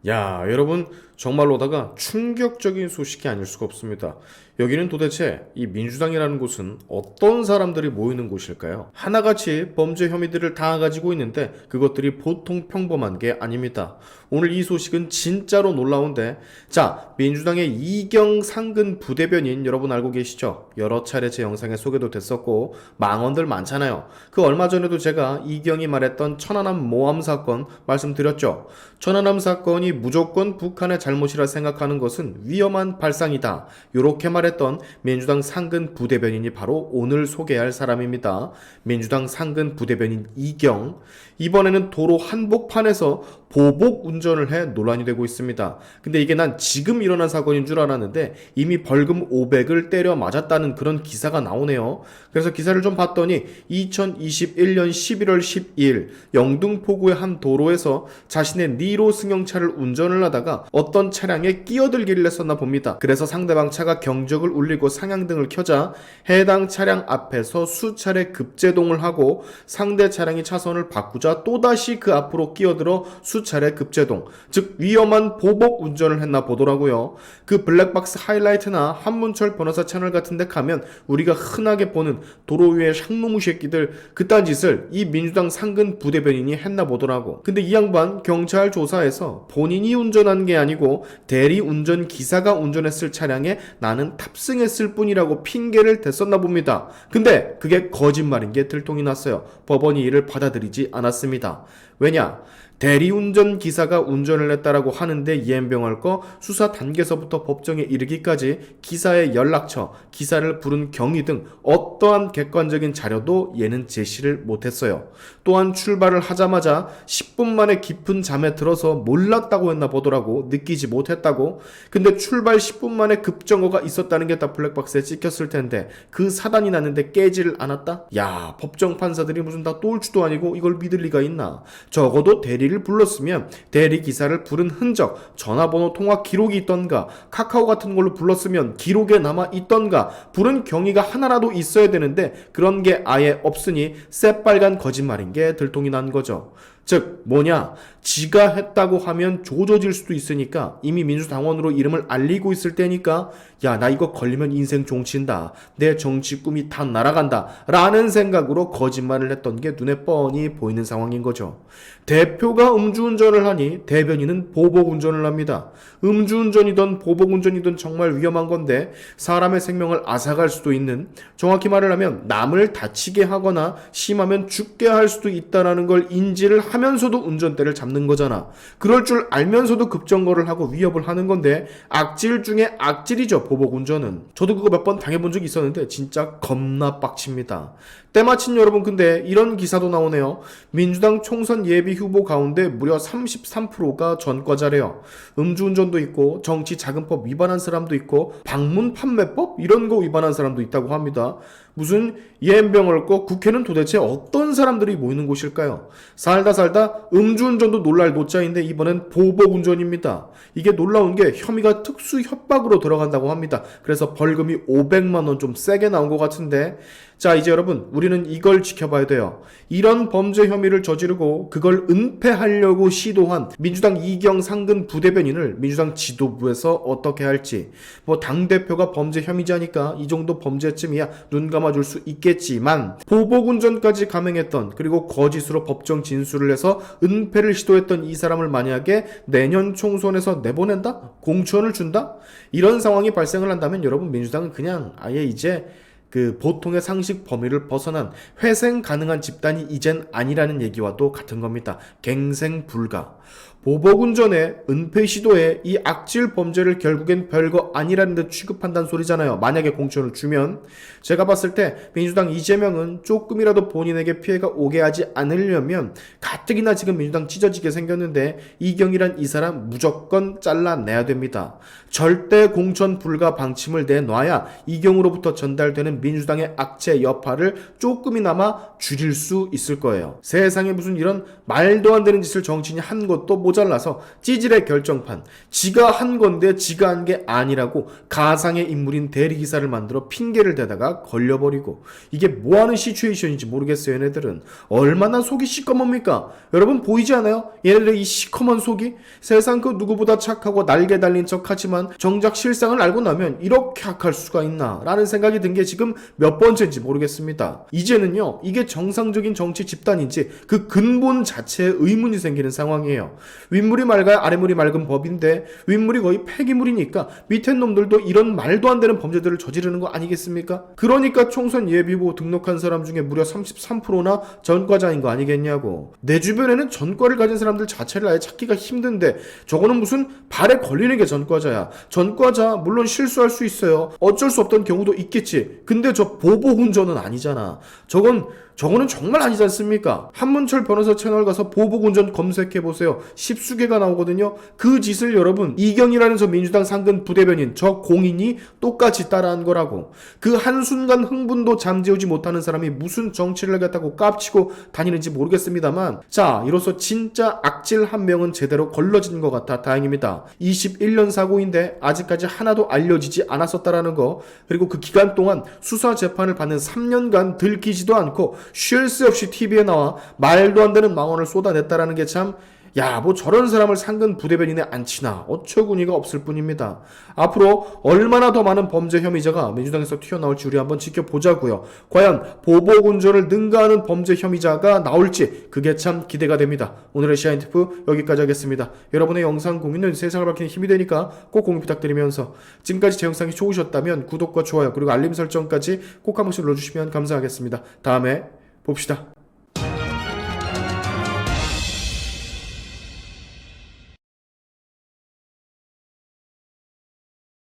야, 여러분, 정말로다가 충격적인 소식이 아닐 수가 없습니다. 여기는 도대체 이 민주당이라는 곳은 어떤 사람들이 모이는 곳일까요? 하나같이 범죄 혐의들을 다 가지고 있는데 그것들이 보통 평범한 게 아닙니다. 오늘 이 소식은 진짜로 놀라운데, 자, 민주당의 이경 상근 부대변인 여러분 알고 계시죠? 여러 차례 제 영상에 소개도 됐었고 망언들 많잖아요. 그 얼마 전에도 제가 이경이 말했던 천안함 모함 사건 말씀드렸죠. 천안함 사건이 무조건 북한의 잘못이라 생각하는 것은 위험한 발상이다. 이렇게 말했던 민주당 상근 부대변인이 바로 오늘 소개할 사람입니다. 민주당 상근 부대변인 이경. 이번에는 도로 한복판에서 보복 운전을 해 논란이 되고 있습니다. 근데 이게 난 지금 일어난 사건인 줄 알았는데 이미 벌금 500을 때려 맞았다는 그런 기사가 나오네요. 그래서 기사를 좀 봤더니 2021년 11월 12일 영등포구의 한 도로에서 자신의 니로 승용차를 운전을 하다가 어떤 차량에 끼어들기를 했었나 봅니다. 그래서 상대방 차가 경적을 울리고 상향등을 켜자 해당 차량 앞에서 수차례 급제동을 하고 상대 차량이 차선을 바꾸자 또다시 그 앞으로 끼어들어 수차례 급제동, 즉 위험한 보복 운전을 했나 보더라고요. 그 블랙박스 하이라이트나 한문철 변호사 채널 같은 데 가면 우리가 흔하게 보는 도로 위에 샹놈의 새끼들 그딴 짓을 이 민주당 상근 부대변인이 했나 보더라고. 근데 이 양반 경찰 조사에서 본인이 운전한 게 아니고 대리 운전 기사가 운전했을 차량에 나는 탑승했을 뿐이라고 핑계를 댔었나 봅니다. 근데 그게 거짓말인 게 들통이 났어요. 법원이 이를 받아들이지 않았습니다. 왜냐? 대리운전 기사가 운전을 했다라고 하는데 이엠병할 거 수사 단계서부터 법정에 이르기까지 기사의 연락처, 기사를 부른 경위 등 어떠한 객관적인 자료도 얘는 제시를 못했어요. 또한 출발을 하자마자 10분 만에 깊은 잠에 들어서 몰랐다고 했나 보더라고. 느끼지 못했다고. 근데 출발 10분 만에 급정거가 있었다는 게 다 블랙박스에 찍혔을 텐데 그 사단이 났는데 깨지를 않았다? 야, 법정 판사들이 무슨 다 똘추도 아니고 이걸 믿을 리가 있나? 적어도 대리를 불렀으면 대리 기사를 부른 흔적, 전화번호 통화 기록이 있던가, 카카오 같은 걸로 불렀으면 기록에 남아 있던가, 부른 경위가 하나라도 있어야 되는데 그런 게 아예 없으니 새빨간 거짓말인 게 들통이 난 거죠. 즉 뭐냐, 지가 했다고 하면 조져질 수도 있으니까 이미 민주당원으로 이름을 알리고 있을 때니까 야, 나 이거 걸리면 인생 종친다, 내 정치 꿈이 다 날아간다 라는 생각으로 거짓말을 했던 게 눈에 뻔히 보이는 상황인 거죠. 대표가 음주운전을 하니 대변인은 보복운전을 합니다. 음주운전이든 보복운전이든 정말 위험한 건데 사람의 생명을 앗아갈 수도 있는, 정확히 말을 하면 남을 다치게 하거나 심하면 죽게 할 수도 있다는 걸 인지를 하면서도 운전대를 잡는 거잖아. 그럴 줄 알면서도 급정거를 하고 위협을 하는 건데 악질 중에 악질이죠, 보복운전은. 저도 그거 몇 번 당해본 적이 있었는데 진짜 겁나 빡칩니다. 때마침 여러분, 근데 이런 기사도 나오네요. 민주당 총선 예비 후보 가운데 무려 33%가 전과자래요. 음주운전도 있고 정치자금법 위반한 사람도 있고 방문 판매법 이런 거 위반한 사람도 있다고 합니다. 무슨 예병을 거 국회는 도대체 어떤 사람들이 모이는 곳일까요? 살다 음주운전도 놀랄 노자인데 이번엔 보복운전입니다. 이게 놀라운 게 혐의가 특수 협박으로 들어간다고 합니다. 그래서 벌금이 500만 원, 좀 세게 나온 것 같은데, 자, 이제 여러분, 우리는 이걸 지켜봐야 돼요. 이런 범죄 혐의를 저지르고 그걸 은폐하려고 시도한 민주당 이경 상근 부대변인을 민주당 지도부에서 어떻게 할지. 뭐 당대표가 범죄 혐의자니까 이 정도 범죄쯤이야 눈 감아줄 수 있겠지만, 보복운전까지 감행했던, 그리고 거짓으로 법정 진술을 해서 은폐를 시도했던 이 사람을 만약에 내년 총선에서 내보낸다? 공천을 준다? 이런 상황이 발생을 한다면 여러분, 민주당은 그냥 아예 이제 그 보통의 상식 범위를 벗어난 회생 가능한 집단이 이젠 아니라는 얘기와도 같은 겁니다. 갱생 불가. 보복운전에 은폐 시도에 이 악질 범죄를 결국엔 별거 아니라는 듯 취급한다는 소리잖아요. 만약에 공천을 주면. 제가 봤을 때 민주당 이재명은 조금이라도 본인에게 피해가 오게 하지 않으려면 가뜩이나 지금 민주당 찢어지게 생겼는데 이경이란 이 사람 무조건 잘라내야 됩니다. 절대 공천 불가 방침을 내놔야 이경으로부터 전달되는 민주당의 악재 여파를 조금이나마 줄일 수 있을 거예요. 세상에 무슨 이런 말도 안 되는 짓을 정치인이 한 것도 모자라 모자라서 찌질의 결정판, 지가 한 건데 지가 한 게 아니라고 가상의 인물인 대리기사를 만들어 핑계를 대다가 걸려버리고, 이게 뭐하는 시츄에이션인지 모르겠어요. 얘네들은 얼마나 속이 시꺼멉니까? 여러분 보이지 않아요? 얘네들의 이 시커먼 속이 세상 그 누구보다 착하고 날개 달린 척하지만 정작 실상을 알고 나면 이렇게 악할 수가 있나 라는 생각이 든 게 지금 몇 번째인지 모르겠습니다. 이제는요, 이게 정상적인 정치 집단인지 그 근본 자체에 의문이 생기는 상황이에요. 윗물이 맑아야 아랫물이 맑은 법인데 윗물이 거의 폐기물이니까 밑에 놈들도 이런 말도 안 되는 범죄들을 저지르는 거 아니겠습니까? 그러니까 총선 예비후보 등록한 사람 중에 무려 33%나 전과자인 거 아니겠냐고. 내 주변에는 전과를 가진 사람들 자체를 아예 찾기가 힘든데 저거는 무슨 발에 걸리는 게 전과자야. 전과자 물론 실수할 수 있어요. 어쩔 수 없던 경우도 있겠지. 근데 저 보복운전은 아니잖아. 저거는 정말 아니지 않습니까? 한문철 변호사 채널 가서 보복운전 검색해보세요. 십수개가 나오거든요. 그 짓을 여러분, 이경이라는 저 민주당 상근 부대변인, 저 공인이 똑같이 따라한 거라고. 그 한순간 흥분도 잠재우지 못하는 사람이 무슨 정치를 갖다고 깝치고 다니는지 모르겠습니다만, 자, 이로써 진짜 악질 한 명은 제대로 걸러진 것 같아 다행입니다. 21년 사고인데 아직까지 하나도 알려지지 않았었다라는 거, 그리고 그 기간 동안 수사 재판을 받는 3년간 들키지도 않고 쉴 새 없이 TV에 나와 말도 안 되는 망언을 쏟아냈다라는 게 참, 야, 뭐 저런 사람을 상근 부대변인에 앉히나 어처구니가 없을 뿐입니다. 앞으로 얼마나 더 많은 범죄 혐의자가 민주당에서 튀어나올지 우리 한번 지켜보자고요. 과연 보복운전을 능가하는 범죄 혐의자가 나올지 그게 참 기대가 됩니다. 오늘의 시아인트프 여기까지 하겠습니다. 여러분의 영상 공유는 세상을 밝히는 힘이 되니까 꼭 공유 부탁드리면서, 지금까지 제 영상이 좋으셨다면 구독과 좋아요 그리고 알림 설정까지 꼭 한 번씩 눌러주시면 감사하겠습니다. 다음에 봅시다.